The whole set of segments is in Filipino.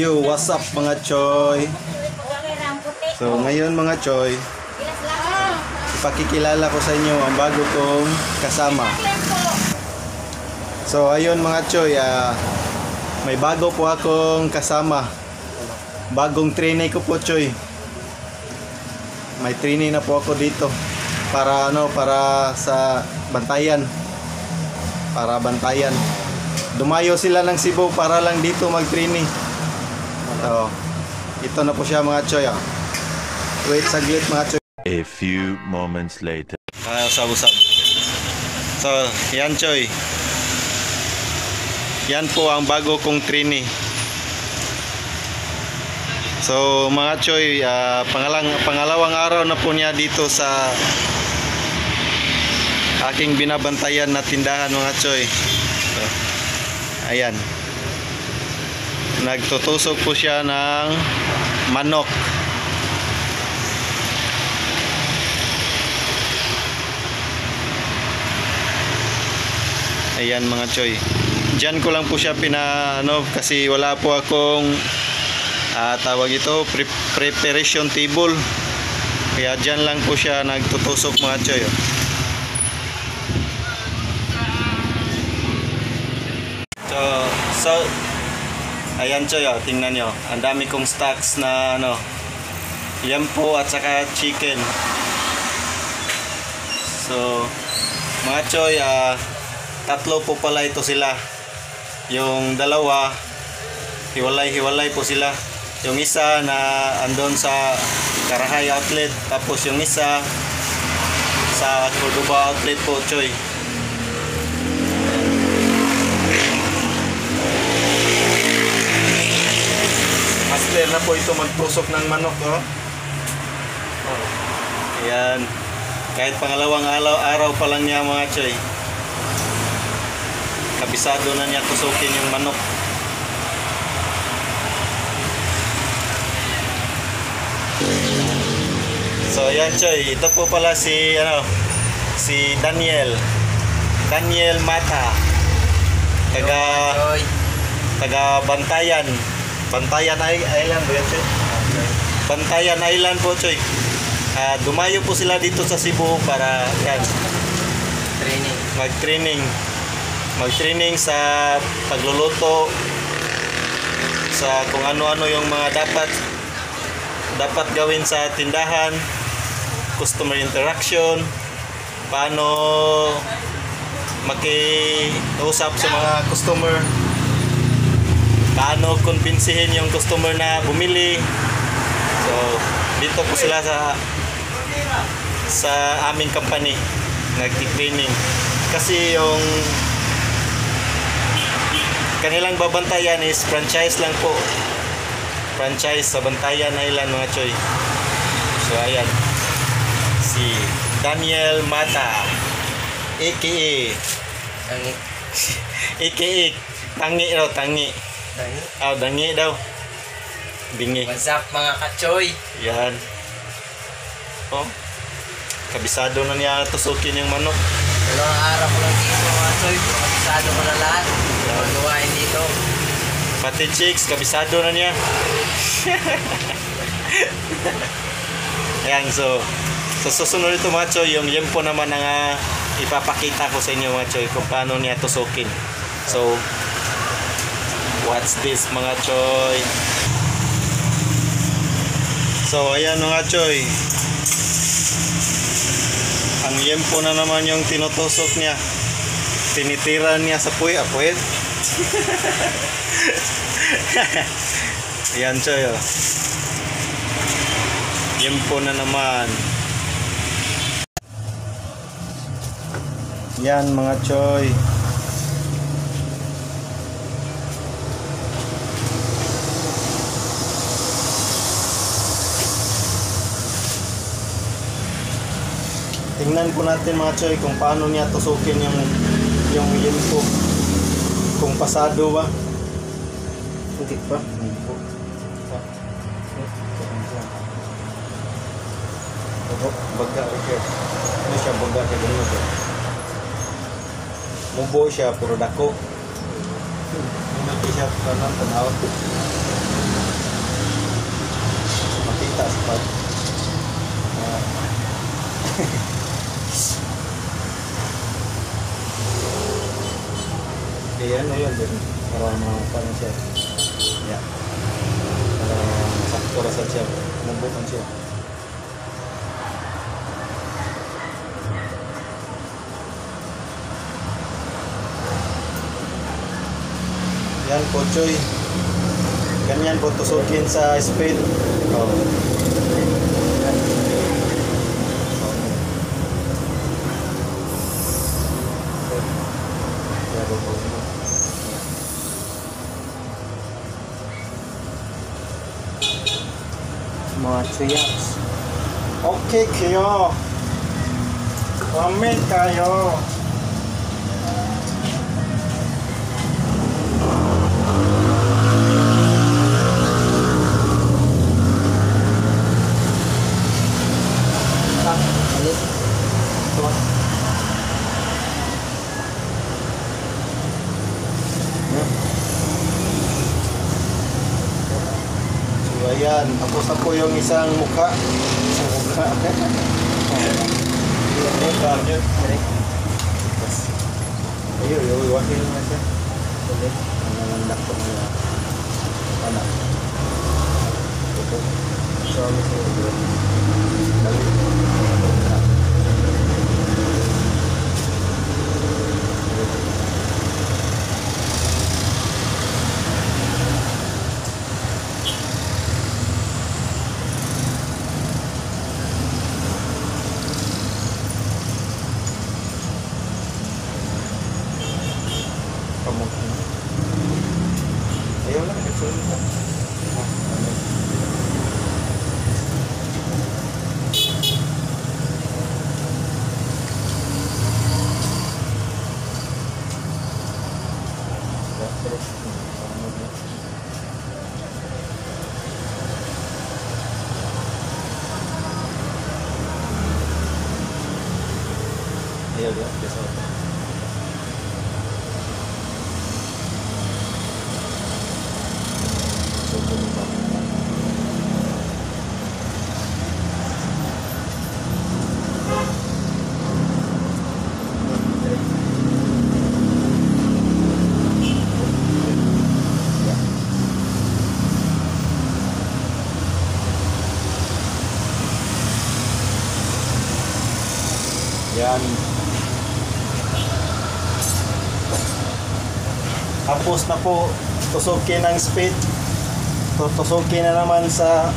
Yo, what's up mga choy? So ngayon mga choy, ipakikilala ko sa inyo ang bago kong kasama. So ayun mga choy, may bago po akong kasama. Bagong trainee ko po choy. May trainee na po ako dito para para sa bantayan. Para bantayan. Dumayo sila ng Cebu para lang dito mag-trainee. So, ito na po siya mga choy. Wait saglit mga choy. A few moments later. Usap-usap. So, yan choy. Yan po ang bago kong trainee. So, mga choy, pangalawang araw na po niya dito sa aking binabantayan na tindahan mga choy. So, ayan. Nagtutusok po siya ng manok. Ayan mga choy. Diyan ko lang po siya kasi wala po akong tawag ito preparation table. Kaya diyan lang po siya nagtutusok mga choy. So ayan choy, tingnan nyo. Ang dami kong stocks na yampo at saka chicken. So mga choy, tatlo po pala ito sila. Yung dalawa hiwalay po sila. Yung isa na andon sa Karahay outlet, tapos yung isa sa Cordoba outlet po choy. Master na po ito magtusok ng manok, Ayan. Kahit pangalawang araw pa lang niya mga choy, kabisado na niya tusukin yung manok. So ayan choy, ito po pala si Daniel Mata, taga Bantayan Island po yan choy. Bantayan Island po choy. Dumayo po sila dito sa Cebu para mag-training sa pagluluto, sa kung ano-ano yung mga dapat gawin sa tindahan, customer interaction, paano makiusap sa mga customer, paano kumbinsihin yung customer na bumili. So dito po sila sa aming company nagti-training, kasi yung kanilang babantayan is franchise lang po, franchise sa Bantayan Island mga choy. So ayan si Daniel Mata aka Tangi daw bingi. What's up mga kachoy? Yan. Kabisado na niya tusukin yung manok. Dalawang araw ko lang dito mga choy, kabisado ko na lahat. Gawain dito. Pati chicks, kabisado na niya. Ayan, so susunod ito mga choy, yung yempo naman ang ipapakita ko sa inyo mga choy kung paano niya tusukin. So what's this mga choy? So ayan mga choy, ang yempo na naman yung tinutusok niya. Tinitira niya sa puwet. Ayan choy, yempo na naman. Yan mga choy. Tingnan po natin mga choy kung paano niya tusukin yung yempo. Kung pasado ba. Hindi pa. Hindi po. Baga siya. Ano siya baga siya ganun. Mubo siya puro dako. Hindi siya tanang tanaw. para mga siya. Yan. Para sakto ra siya. Nabutan siya. Yan po, Choy. Ganyan po tusukin sa spade. Oh. Mga chuyaks. Okay kayo. Comment kayo. Alis. So ayan, tapos na po yung isang mukha. Isang mukha. Ayun, iwakin na siya. Ang nangandak po niya. Anak. Ito. So, ayaw lang kasi. Ayaw lang kasi. Yan. Tapos na po tusukin ng spade. Tutusukin na naman sa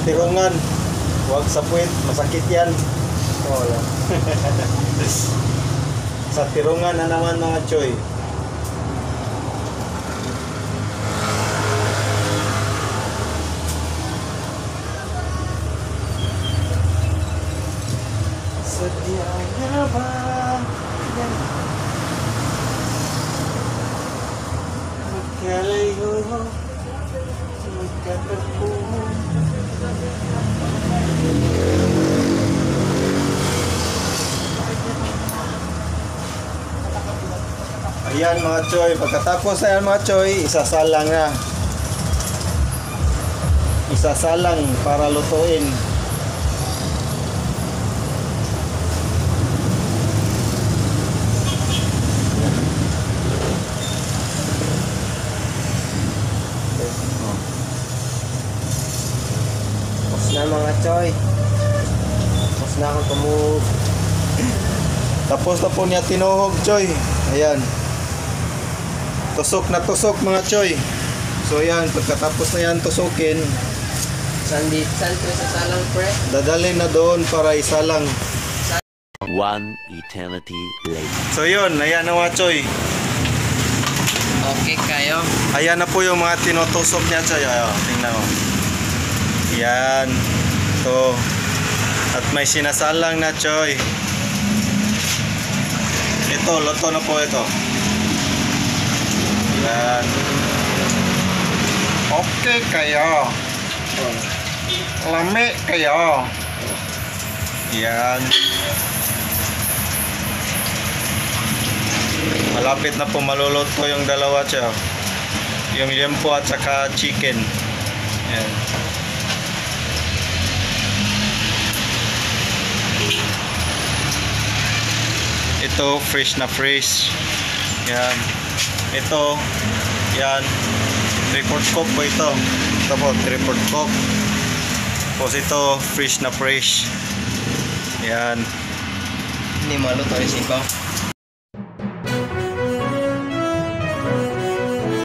tirungan. Huwag sa puwet, masakit yan. Wala. Sa tirungan na naman mga choy. Sadyanya ba yan? Magkalayo, magkatagpo. Ayan mga choy, pagkatapos na yan mga choy, isasalang na. Isasalang para lutuin. Na mga choy. Tapos na akong tumug. Tapos na po niya tinuhog choy. Ayan. Tusok na tusok mga choy. So ayan, pagkatapos na yan tusukin, Saan ko sa salang pre? dadalhin na doon para isalang. One eternity later. So yun, ayan na mga choy. Okay kayo. Ayan na po yung mga tinutusok niya choy. Ayan, tingnan mo. Yan. Ito. At may sinasalang na choy. Ito, luto na po ito. Yan. Okay kayo. Lami kayo. Yan. Malapit na po maluluto yung dalawa choy. Yung liempo at saka chicken. Yan. Ito fresh na fresh. Yan. Ito Yan. 3/4 coke po ito. Ito po, 3/4 coke. Tapos ito, fresh na fresh. Yan. Ini malu tayo 5.